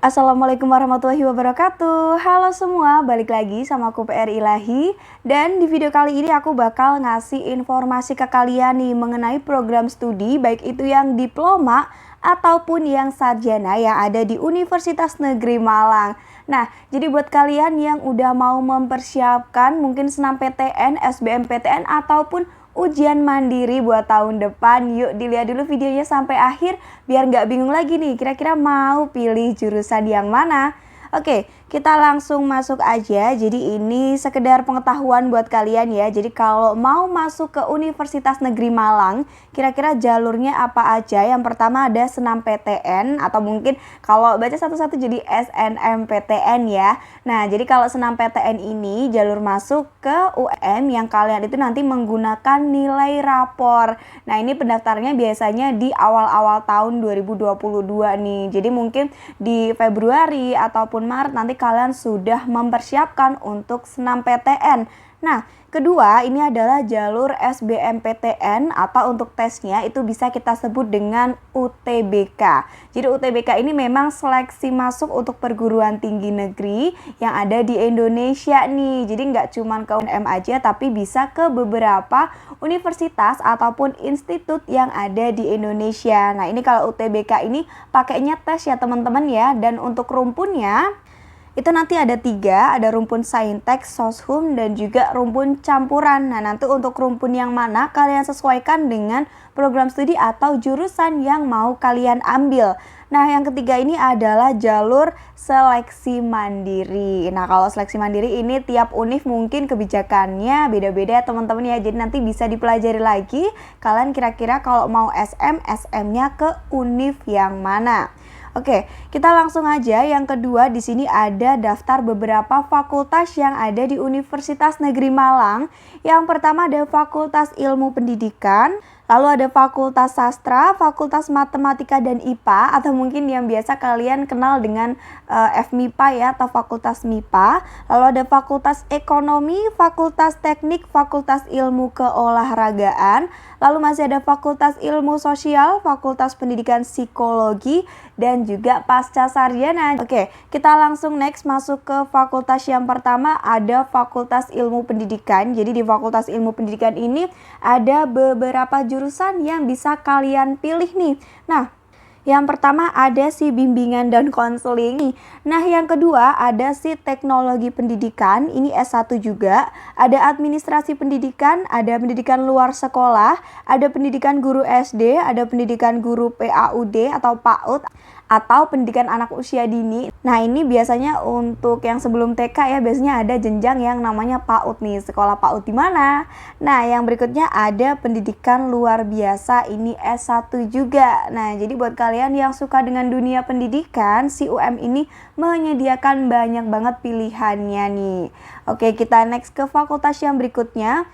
Assalamualaikum warahmatullahi wabarakatuh. Halo semua, balik lagi sama aku PR Ilahi. Dan di video kali ini aku bakal ngasih informasi ke kalian nih mengenai program studi, baik itu yang diploma ataupun yang sarjana yang ada di Universitas Negeri Malang. Nah, jadi buat kalian yang udah mau mempersiapkan mungkin SNMPTN, SBMPTN ataupun ujian mandiri buat tahun depan, yuk dilihat dulu videonya sampai akhir biar nggak bingung lagi nih kira-kira mau pilih jurusan yang mana. Oke, kita langsung masuk aja. Jadi ini sekedar pengetahuan buat kalian ya. Jadi kalau mau masuk ke Universitas Negeri Malang, kira-kira jalurnya apa aja? Yang pertama ada SNMPTN atau mungkin kalau baca satu-satu jadi SNMPTN ya. Nah, jadi kalau SNMPTN ini jalur masuk ke UM yang kalian itu nanti menggunakan nilai rapor. Nah, ini pendaftarnya biasanya di awal-awal tahun 2022 nih. Jadi mungkin di Februari ataupun Maret nanti kalian sudah mempersiapkan untuk SNMPTN. Nah, kedua ini adalah jalur SBMPTN atau untuk tesnya itu bisa kita sebut dengan UTBK. Jadi UTBK ini memang seleksi masuk untuk perguruan tinggi negeri yang ada di Indonesia nih. Jadi nggak cuma ke UNM aja tapi bisa ke beberapa universitas ataupun institut yang ada di Indonesia. Nah, ini kalau UTBK ini pakainya tes ya teman-teman ya. Dan untuk rumpunnya itu nanti ada 3, ada rumpun saintek, soshum, dan juga rumpun campuran. Nah, nanti untuk rumpun yang mana kalian sesuaikan dengan program studi atau jurusan yang mau kalian ambil. Nah, yang ketiga ini adalah jalur seleksi mandiri. Nah, kalau seleksi mandiri ini tiap univ mungkin kebijakannya beda-beda teman-teman ya. Jadi nanti bisa dipelajari lagi kalian kira-kira kalau mau SM-nya ke univ yang mana. Oke, kita langsung aja. Yang kedua di sini ada daftar beberapa fakultas yang ada di Universitas Negeri Malang. Yang pertama ada Fakultas Ilmu Pendidikan, lalu ada Fakultas Sastra, Fakultas Matematika dan IPA, atau mungkin yang biasa kalian kenal dengan FMIPA ya, atau Fakultas MIPA. Lalu ada Fakultas Ekonomi, Fakultas Teknik, Fakultas Ilmu Keolahragaan, lalu masih ada Fakultas Ilmu Sosial, Fakultas Pendidikan Psikologi, dan juga pasca sarjana. Oke, kita langsung next masuk ke fakultas yang pertama, ada Fakultas Ilmu Pendidikan. Jadi di Fakultas Ilmu Pendidikan ini ada beberapa jurusan yang bisa kalian pilih nih. Nah, yang pertama ada si bimbingan dan konseling. Nah, yang kedua ada si teknologi pendidikan, ini S1 juga. Ada administrasi pendidikan, ada pendidikan luar sekolah, ada pendidikan guru SD, ada pendidikan guru PAUD atau PAUD, atau pendidikan anak usia dini. Nah, ini biasanya untuk yang sebelum TK ya, biasanya ada jenjang yang namanya PAUD nih. Sekolah PAUD di mana? Nah, yang berikutnya ada pendidikan luar biasa, ini S1 juga. Nah, jadi buat kalian yang suka dengan dunia pendidikan, si UM ini menyediakan banyak banget pilihannya nih. Oke, kita next ke fakultas yang berikutnya,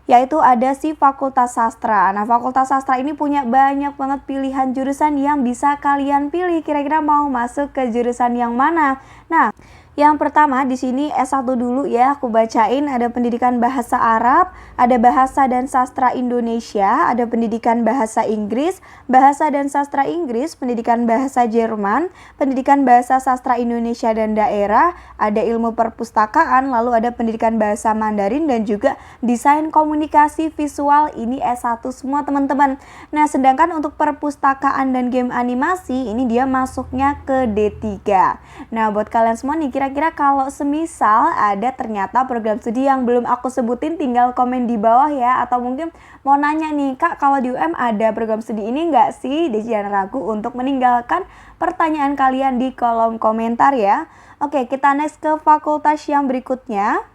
yaitu ada si Fakultas Sastra. Nah, Fakultas Sastra ini punya banyak banget pilihan jurusan yang bisa kalian pilih. Kira-kira mau masuk ke jurusan yang mana? Nah, yang pertama di sini S1 dulu ya, aku bacain. Ada pendidikan bahasa Arab, ada bahasa dan sastra Indonesia, ada pendidikan bahasa Inggris, bahasa dan sastra Inggris, pendidikan bahasa Jerman, pendidikan bahasa sastra Indonesia dan daerah, ada ilmu perpustakaan, lalu ada pendidikan bahasa Mandarin dan juga desain komunikasi visual, ini S1 semua teman-teman. Nah, sedangkan untuk perpustakaan dan game animasi ini dia masuknya ke D3. Nah, buat kalian semua nih, kira-kira kalau semisal ada ternyata program studi yang belum aku sebutin, tinggal komen di bawah ya. Atau mungkin mau nanya nih, Kak, kalau di UM ada program studi ini nggak sih? Jadi jangan ragu untuk meninggalkan pertanyaan kalian di kolom komentar ya. Oke, kita next ke fakultas yang berikutnya,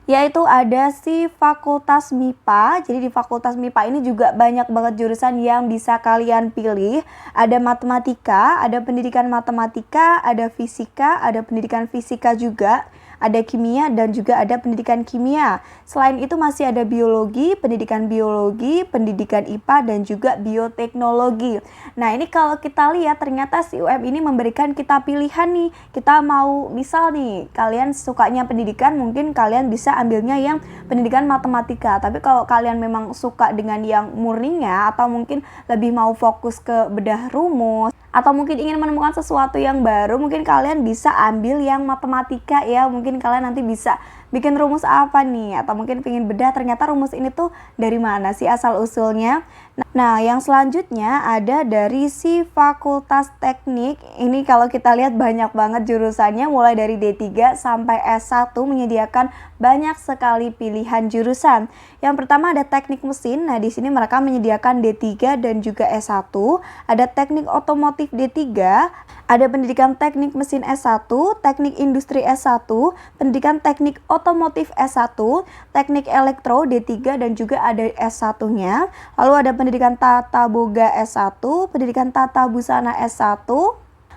yaitu ada si Fakultas MIPA. Jadi di Fakultas MIPA ini juga banyak banget jurusan yang bisa kalian pilih. Ada matematika, ada pendidikan matematika, ada fisika, ada pendidikan fisika juga, ada kimia dan juga ada pendidikan kimia. Selain itu masih ada biologi, pendidikan IPA dan juga bioteknologi. Nah, ini kalau kita lihat ternyata si UM ini memberikan kita pilihan nih. Kita mau misal nih, kalian sukanya pendidikan, mungkin kalian bisa ambilnya yang pendidikan matematika. Tapi kalau kalian memang suka dengan yang murninya atau mungkin lebih mau fokus ke bedah rumus atau mungkin ingin menemukan sesuatu yang baru, mungkin kalian bisa ambil yang matematika ya. Mungkin kalian nanti bisa bikin rumus apa nih, atau mungkin pengen bedah ternyata rumus ini tuh dari mana sih asal usulnya. Nah, yang selanjutnya ada dari si Fakultas Teknik. Ini kalau kita lihat banyak banget jurusannya, mulai dari D3 sampai S1 menyediakan banyak sekali pilihan jurusan. Yang pertama ada Teknik Mesin. Nah, di sini mereka menyediakan D3 dan juga S1. Ada Teknik Otomotif D3, ada Pendidikan Teknik Mesin S1, Teknik Industri S1, Pendidikan Teknik Otomotif S1, Teknik Elektro D3 dan juga ada S1-nya. Lalu ada Pendidikan Tata Boga S1, Pendidikan Tata Busana S1.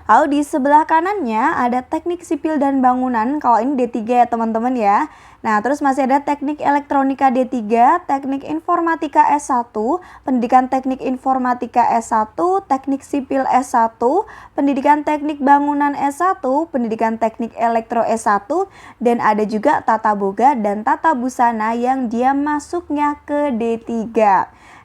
Lalu di sebelah kanannya ada Teknik Sipil dan Bangunan, kalau ini D3 ya teman-teman ya. Nah, terus masih ada Teknik Elektronika D3, Teknik Informatika S1, Pendidikan Teknik Informatika S1, Teknik Sipil S1, Pendidikan Teknik Bangunan S1, Pendidikan Teknik Elektro S1, dan ada juga Tata Boga dan Tata Busana yang dia masuknya ke D3.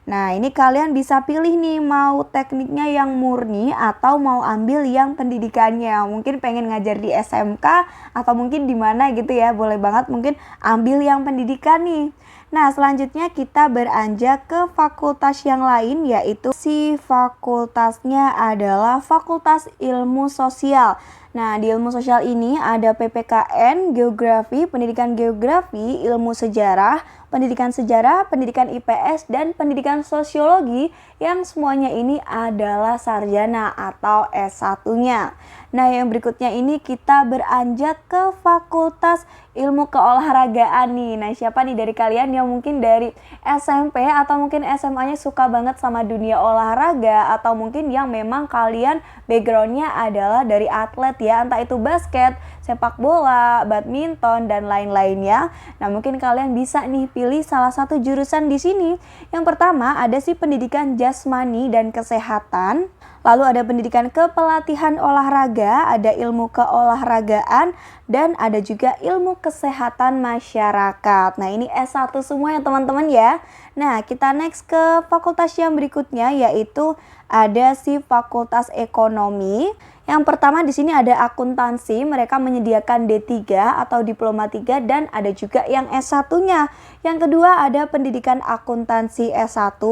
Nah, ini kalian bisa pilih nih mau tekniknya yang murni atau mau ambil yang pendidikannya. Mungkin pengen ngajar di SMK atau mungkin di mana gitu ya. Boleh banget mungkin ambil yang pendidikan nih. Nah, selanjutnya kita beranjak ke fakultas yang lain, yaitu si fakultasnya adalah Fakultas Ilmu Sosial. Nah, di ilmu sosial ini ada PPKN, Geografi, Pendidikan Geografi, Ilmu Sejarah, Pendidikan Sejarah, Pendidikan IPS, dan Pendidikan Sosiologi yang semuanya ini adalah sarjana atau S1-nya. Nah, yang berikutnya ini kita beranjak ke Fakultas Ilmu Keolahragaan nih. Nah, siapa nih dari kalian yang mungkin dari SMP atau mungkin SMA-nya suka banget sama dunia olahraga, atau mungkin yang memang kalian background-nya adalah dari atlet ya, entah itu basket, sepak bola, badminton, dan lain-lainnya. Nah, mungkin kalian bisa nih pilih salah satu jurusan di sini. Yang pertama ada sih Pendidikan Jasmani dan Kesehatan. Lalu ada Pendidikan Kepelatihan Olahraga, ada Ilmu Keolahragaan, dan ada juga Ilmu Kesehatan Masyarakat. Nah, ini S1 semua ya teman-teman ya. Nah, kita next ke fakultas yang berikutnya, yaitu ada si Fakultas Ekonomi. Yang pertama di sini ada akuntansi, mereka menyediakan D3 atau diploma 3 dan ada juga yang S1-nya. Yang kedua ada pendidikan akuntansi S1,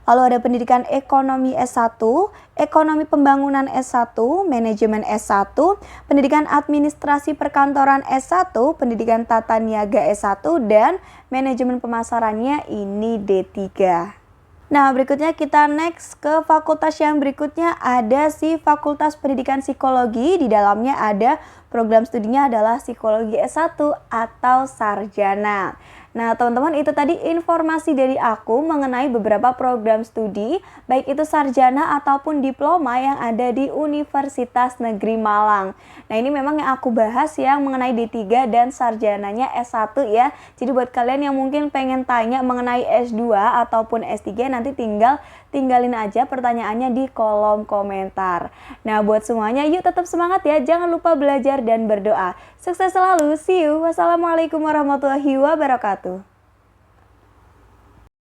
lalu ada pendidikan ekonomi S1, ekonomi pembangunan S1, manajemen S1, pendidikan administrasi perkantoran S1, pendidikan tata niaga S1, dan manajemen pemasarannya ini D3. Nah, berikutnya kita next ke fakultas yang berikutnya, ada si Fakultas Pendidikan Psikologi. Di dalamnya ada program studinya adalah Psikologi S1 atau sarjana. Nah, teman-teman, itu tadi informasi dari aku mengenai beberapa program studi, baik itu sarjana ataupun diploma yang ada di Universitas Negeri Malang. Nah, ini memang yang aku bahas yang mengenai D3 dan sarjananya S1 ya. Jadi buat kalian yang mungkin pengen tanya mengenai S2 ataupun S3, nanti tinggalin aja pertanyaannya di kolom komentar. Nah, buat semuanya, yuk tetap semangat ya. Jangan lupa belajar dan berdoa. Sukses selalu. See you. Wassalamualaikum warahmatullahi wabarakatuh.